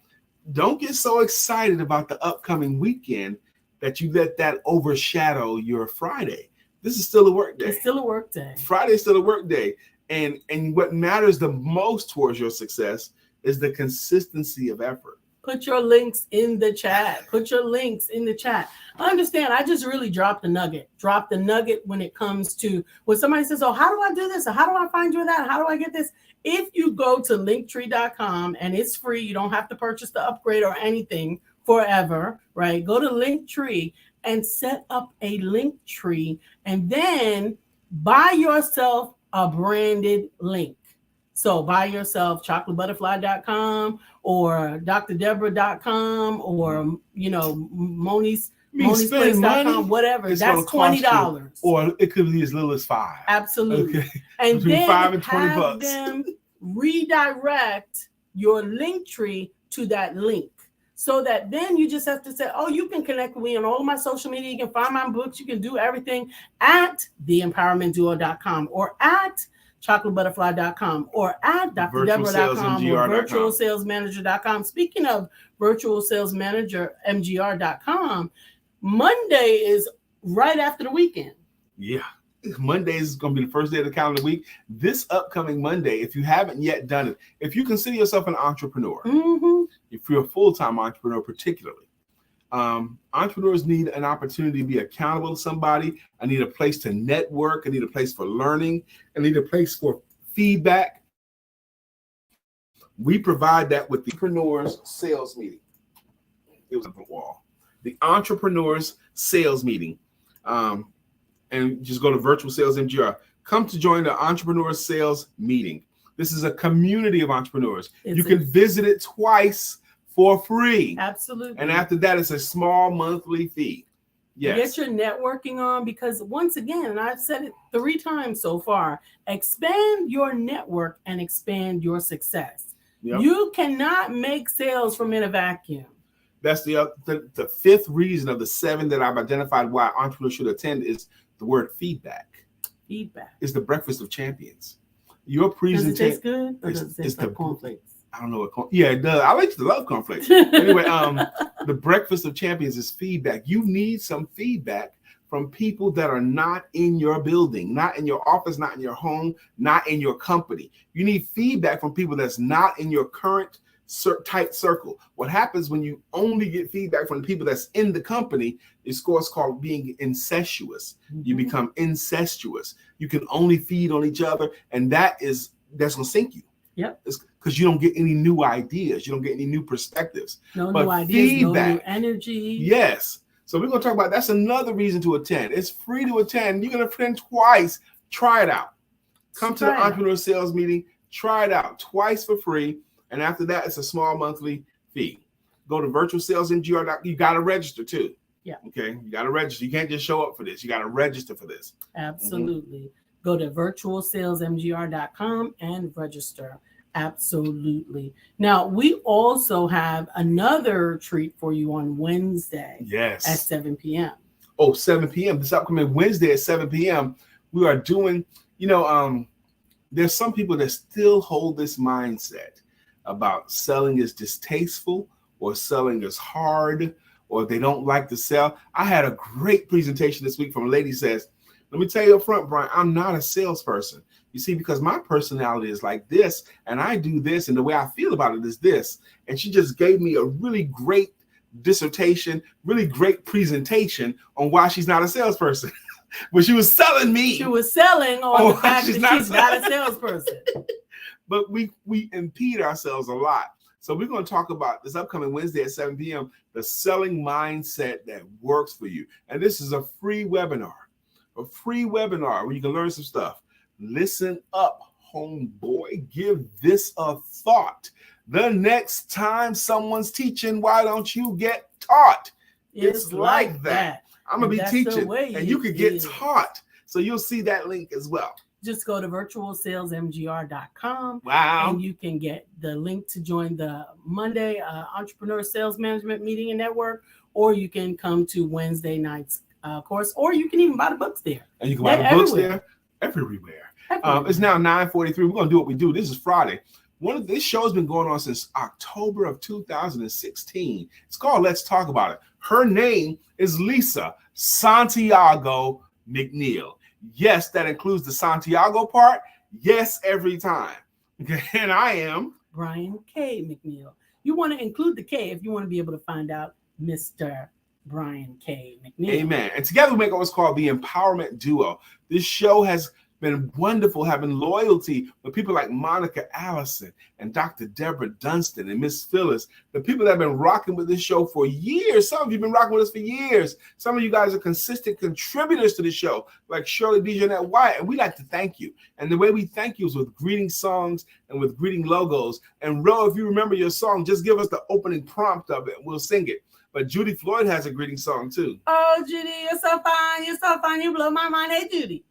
don't get so excited about the upcoming weekend that you let that overshadow your Friday. this is still a work day. It's still a work day. Friday is still a work day. And what matters the most towards your success is the consistency of effort. Put your links in the chat. Put your links in the chat. Understand, I just really dropped the nugget. Drop the nugget when it comes to when somebody says, oh, how do I do this? Or how do I find you that? How do I get this? If you go to linktree.com and it's free, you don't have to purchase the upgrade or anything forever, right? Go to Linktree and set up a Linktree and then buy yourself a branded link. So buy yourself chocolatebutterfly.com or drdeborah.com or, moni'splace.com, whatever. That's $20. Or it could be as little as $5. Absolutely. Okay. And between then $5 and $20 have them redirect your Linktree to that link. So that then you just have to say, oh, you can connect with me on all of my social media. You can find my books. You can do everything at theempowermentduo.com or at chocolatebutterfly.com or at drdeborah.com or virtualsalesmanager.com. Speaking of virtual sales manager, mgr.com, Monday is right after the weekend. Yeah. Monday is going to be the first day of the calendar week. This upcoming Monday, if you haven't yet done it, if you consider yourself an entrepreneur, if you're a full-time entrepreneur particularly, entrepreneurs need an opportunity to be accountable to somebody. I need a place to network. I need a place for learning. I need a place for feedback. We provide that with the Entrepreneurs Sales Meeting. It was on the wall. The Entrepreneurs Sales Meeting. And just go to Virtual Sales MGR. Come to join the Entrepreneur Sales Meeting. This is a community of entrepreneurs. You can visit it twice for free. Absolutely. And after that, it's a small monthly fee. Yes. Get your networking on because once again, and I've said it 3 times so far, expand your network and expand your success. Yep. You cannot make sales from in a vacuum. That's the 5th reason of the 7 that I've identified why entrepreneurs should attend is the word feedback. Feedback is the breakfast of champions. Your presentation. Does it taste good? Or does it taste like cornflakes? I don't know what. Yeah, it does. I like to love cornflakes. Anyway, the breakfast of champions is feedback. You need some feedback from people that are not in your building, not in your office, not in your home, not in your company. You need feedback from people that's not in your current tight circle. What happens when you only get feedback from the people that's in the company is what's called being incestuous. You become incestuous. You can only feed on each other, and that's going to sink you. Yep. Because you don't get any new ideas. You don't get any new perspectives. No new ideas, feedback, no new energy. Yes. So we're going to talk about that's another reason to attend. It's free to attend. You're going to attend twice. Try it out. Come to the Entrepreneur Sales Meeting. Try it out twice for free. And after that, it's a small monthly fee. Go to virtualsalesmgr.com. You got to register too. Yeah. Okay. You got to register. You can't just show up for this. You got to register for this. Absolutely. Go to virtualsalesmgr.com and register. Absolutely. Now, we also have another treat for you on Wednesday. Yes. At 7 p.m. Oh, 7 p.m. This upcoming Wednesday at 7 p.m. We are doing, there's some people that still hold this mindset about selling is distasteful or selling is hard or they don't like to sell. I had a great presentation this week from a lady who says, let me tell you up front, Brian, I'm not a salesperson. You see, because my personality is like this and I do this and the way I feel about it is this. And she just gave me a really great dissertation, really great presentation on why she's not a salesperson. But she was selling me. She was selling on the fact that she's not a salesperson. But we impede ourselves a lot. So we're going to talk about this upcoming Wednesday at 7 p.m., the selling mindset that works for you. And this is a free webinar where you can learn some stuff. Listen up, homeboy. Give this a thought. The next time someone's teaching, why don't you get taught? It's like that. I'm going to be teaching, and you could get taught. So you'll see that link as well. Just go to virtualsalesmgr.com. Wow. And you can get the link to join the Monday Entrepreneur Sales Management Meeting and Network, or you can come to Wednesday night's course, or you can even buy the books there. And you can buy the books there everywhere. It's now 9:43. We're going to do what we do. This is Friday. This show has been going on since October of 2016. It's called Let's Talk About It. Her name is Lisa Santiago McNeill. Yes, that includes the Santiago part. Yes, every time. Okay, and I am Brian K. McNeill. You want to include the K if you want to be able to find out Mr. Brian K. McNeill. Amen. And together we make what's called the Empowerment Duo. This show has been wonderful having loyalty with people like Monica Allison and Dr. Deborah Dunstan and Miss Phyllis, the people that have been rocking with this show for years. Some of you have been rocking with us for years. Some of you guys are consistent contributors to the show, like Shirley DeJohnette White, and we like to thank you. And the way we thank you is with greeting songs and with greeting logos. And Ro, if you remember your song, just give us the opening prompt of it and we'll sing it. But Judy Floyd has a greeting song too. Oh, Judy, you're so fine, you blow my mind. Hey, Judy.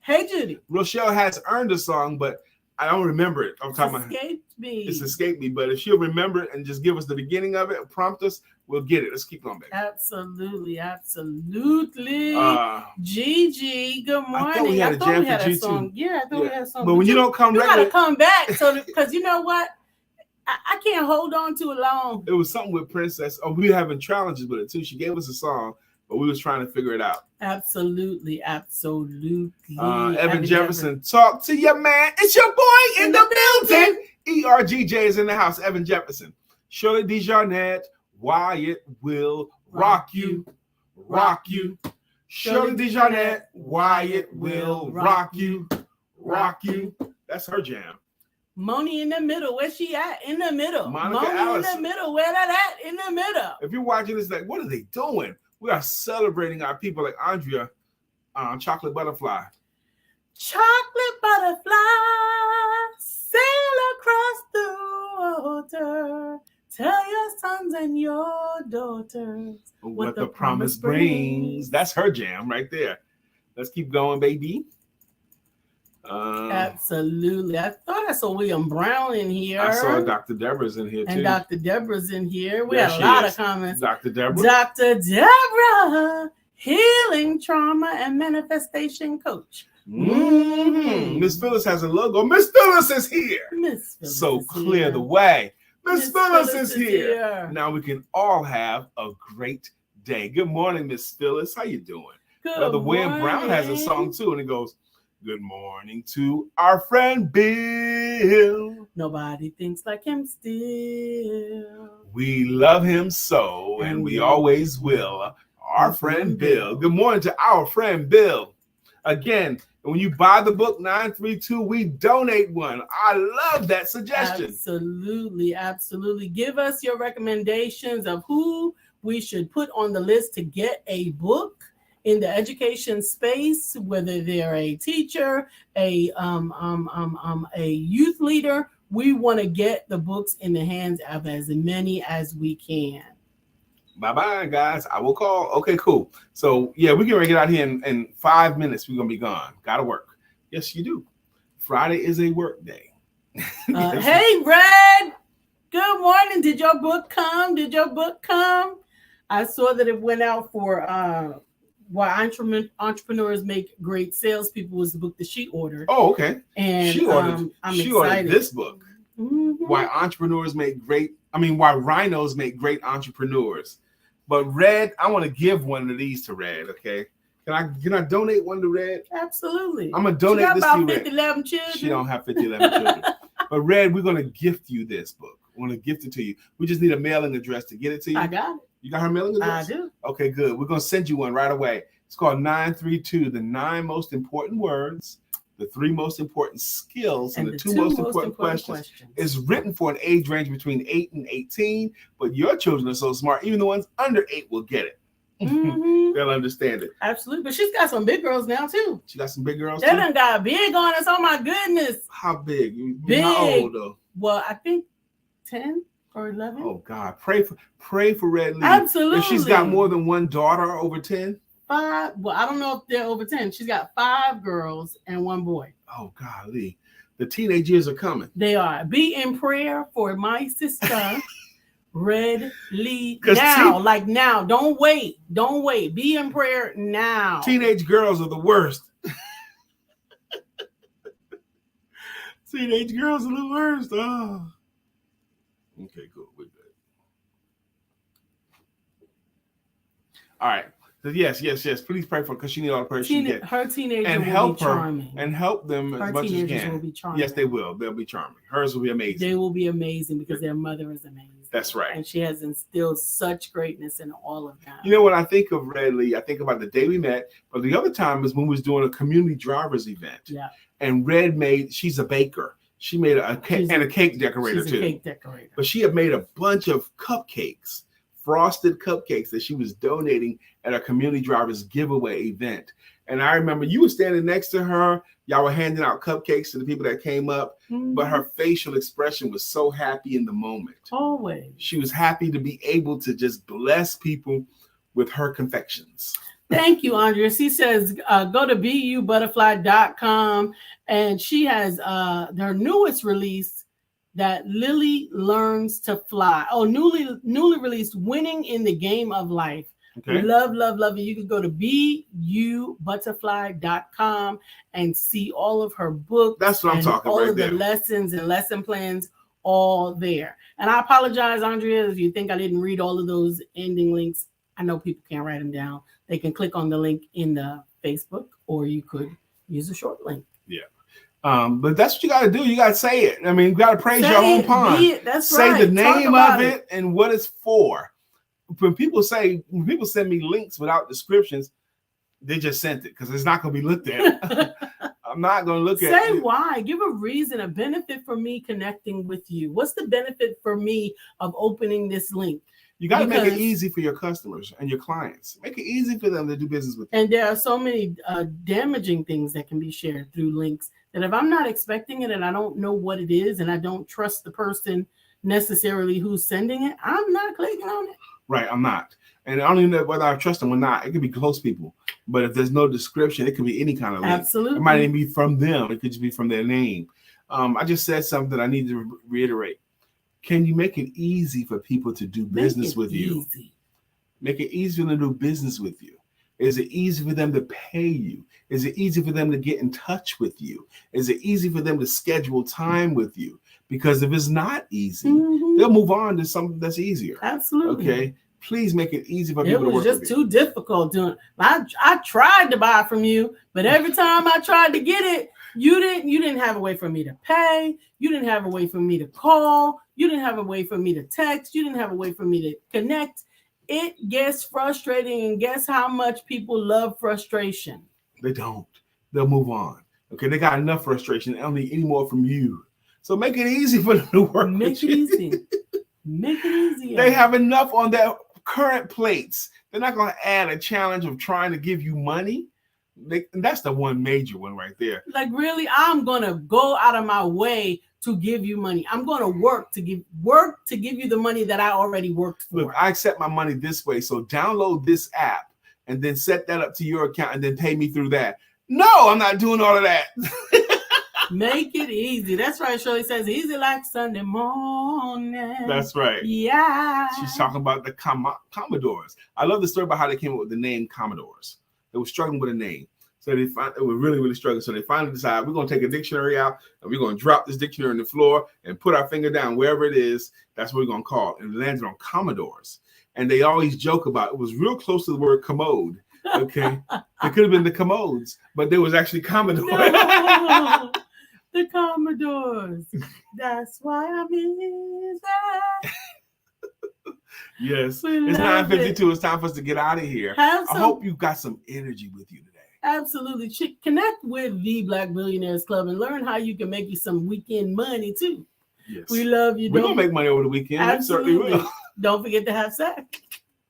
Hey, Judy. Rochelle has earned a song, but I don't remember it. It's escaped me. It's escaped me. But if she'll remember it and just give us the beginning of it and prompt us, we'll get it. Let's keep going, baby. Absolutely. Gigi, good morning. I thought we had a song. Yeah, I thought we had a song. But when you don't come you regular, gotta come back. Because you know what? I can't hold on to it long. It was something with Princess. Oh, we were having challenges with it too. She gave us a song, but we was trying to figure it out. Absolutely. Evan Jefferson, talk to your man. It's your boy in the building. ERGJ is in the house. Evan Jefferson. Shirley DeJohnette, Wyatt will rock you. Rock you. Shirley DeJohnette, Wyatt will rock you. Rock you. That's her jam. Moni in the middle. Where's she at? In the middle. Monica Moni Allison. in the middle. Where that at? In the middle. If you're watching this, like, what are they doing? We are celebrating our people like Andrea, Chocolate Butterfly. Chocolate butterfly, sail across the water. Tell your sons and your daughters what the promise brings. That's her jam right there. Let's keep going, baby. Absolutely. I thought I saw William Brown in here. I saw Dr. Deborah's in here too. And Dr. Deborah's in here. We had a lot of comments. Dr. Deborah. Dr. Deborah, healing trauma and manifestation coach. Miss Phyllis has a logo. Miss Phyllis is here. Miss Phyllis so is clear here. the way. Miss Phyllis is here. here. Now we can all have a great day. Good morning, Miss Phyllis. How you doing? Good William Brown has a song too, and it goes, good morning to our friend Bill. Nobody thinks like him still. We love him so, and we always will. Our friend Bill. Good morning to our friend Bill. Again, when you buy the book 932, we donate one. I love that suggestion. Absolutely, absolutely. Give us your recommendations of who we should put on the list to get a book in the education space, whether they're a teacher, a youth leader. We want to get the books in the hands of as many as we can. Bye-bye, guys. I will call. Okay, cool. So, yeah, we're going to get out here in 5 minutes. We're going to be gone. Got to work. Yes, you do. Friday is a work day. Hey, Red. Good morning. Did your book come? I saw that it went out for Why Entrepreneurs Make Great Salespeople was the book that she ordered. Oh, okay. And she ordered this book. Mm-hmm. Why rhinos make great entrepreneurs. But Red, I want to give one of these to Red, okay? Can I donate one to Red? Absolutely. I'm going to donate this to you, Red. 11 children. She don't have 11 children. But Red, we're going to gift you this book. We're going to gift it to you. We just need a mailing address to get it to you. I got it. You got her mailing address? I do. Okay, good. We're going to send you one right away. It's called 932, the 9 most important words, the 3 most important skills, and the 2 most important questions. It's written for an age range between 8 and 18, but your children are so smart, even the ones under 8 will get it. Mm-hmm. They'll understand it. Absolutely. But she's got some big girls now, too. She got some big girls, too? They done got big on us. Oh, my goodness. How big? Big. How old, though? Well, I think 10 or 11. Oh, God. Pray for Red Lee. Absolutely. If she's got more than one daughter over 10? 5. Well, I don't know if they're over 10. She's got 5 girls and 1 boy. Oh, golly. The teenage years are coming. They are. Be in prayer for my sister, Red Lee. Now, now. Don't wait. Don't wait. Be in prayer now. Teenage girls are the worst. Teenage girls are the worst. Oh. Okay, cool. We're good. All right. So yes. Please pray for her because she needs all the prayer she can get. Her teenager and will help be her charming. and help them Her as much as you teenagers can. will be charming. Yes, they will. They'll be charming. Hers will be amazing. They will be amazing because their mother is amazing. That's right. And she has instilled such greatness in all of them. You know, when I think of Red Lee, I think about the day we met, but the other time is when we was doing a community drivers event. Yeah. And Red she's a baker. She made a cake and a cake decorator she's too. A cake decorator. But she had made a bunch of cupcakes, frosted cupcakes that she was donating at a community drivers giveaway event. And I remember you were standing next to her. Y'all were handing out cupcakes to the people that came up, but her facial expression was so happy in the moment. Always. She was happy to be able to just bless people with her confections. Thank you, Andrea. She says, go to BUButterfly.com, and she has her newest release, that Lily Learns to Fly. Oh, newly released, Winning in the Game of Life. Okay. Love it. You can go to BUButterfly.com and see all of her books. That's what I'm talking about. All of the lessons and lesson plans, all there. And I apologize, Andrea, if you think I didn't read all of those ending links. I know people can't write them down. They can click on the link in the Facebook, or you could use a short link. Yeah. But that's what you got to do. You got to say it. I mean, you got to praise your own pond. That's right. Say the name of it and what it's for. When people send me links without descriptions, they just sent it because it's not going to be looked at. I'm not going to look at it. Say why. Give a reason, a benefit for me connecting with you. What's the benefit for me of opening this link? You got to make it easy for your customers and your clients. Make it easy for them to do business with you. And there are so many damaging things that can be shared through links that if I'm not expecting it and I don't know what it is and I don't trust the person necessarily who's sending it, I'm not clicking on it. Right, I'm not. And I don't even know whether I trust them or not. It could be close people. But if there's no description, it could be any kind of link. Absolutely. It might even be from them. It could just be from their name. I just said something that I need to reiterate. Can you make it easy for people to do business with you? Make it easy for them to do business with you. Is it easy for them to pay you? Is it easy for them to get in touch with you? Is it easy for them to schedule time with you? Because if it's not easy, they'll move on to something that's easier. Absolutely. Okay. Please make it easy for people to work with you. It was just too difficult doing. I tried to buy from you, but every time I tried to get it, you didn't have a way for me to pay. You didn't have a way for me to call. You didn't have a way for me to text. You didn't have a way for me to connect. It gets frustrating, and guess how much people love frustration? They don't. They'll move on. Okay, they got enough frustration. They don't need any more from you. So make it easy for them to work with you. Make it easy. Make it easy. They have enough on their current plates. They're not going to add a challenge of trying to give you money. That's the one major one right there. Like, really, I'm going to go out of my way to give you money. I'm going to work to give you the money that I already worked for. Look, I accept my money this way. So download this app and then set that up to your account and then pay me through that. No, I'm not doing all of that. Make it easy. That's right. Shirley says easy like Sunday morning. That's right. Yeah. She's talking about the Commodores. I love the story about how they came up with the name Commodores. They were struggling with a name. So they were really, really struggling. So they finally decided we're going to take a dictionary out and we're going to drop this dictionary on the floor and put our finger down wherever it is. That's what we're going to call it. And it landed on Commodores. And they always joke about it was real close to the word commode. Okay. It could have been the commodes, but there was actually Commodore. No, the Commodores. That's why I miss that. Yes. It's 9:52. It's time for us to get out of here. I hope you got some energy with you today. Absolutely. Connect with the Black Billionaires Club and learn how you can make you some weekend money too. Yes. We love you. We're going to make money over the weekend. Absolutely. We certainly will. Don't forget to have sex.